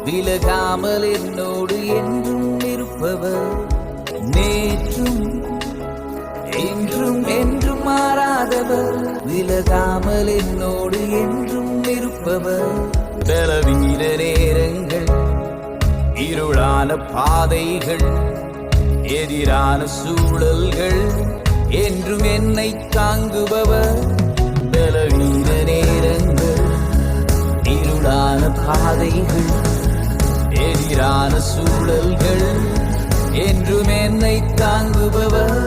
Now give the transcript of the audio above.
விலகாமல் என்னோடு என்றும் இருப்பவர், நேற்றும் என்றும் என்றும் மாறாதவர், விலகாமல் என்னோடு என்றும் இருப்பவர். பலவீன நேரங்கள், இருளான பாதைகள், எதிரான சூழல்கள் என்றும் என்னை தாங்குபவர். பலவீன நேரங்கள், இருளான பாதைகள், எதிரான சூழல்கள் என்றும் என்னை தாங்குபவர்.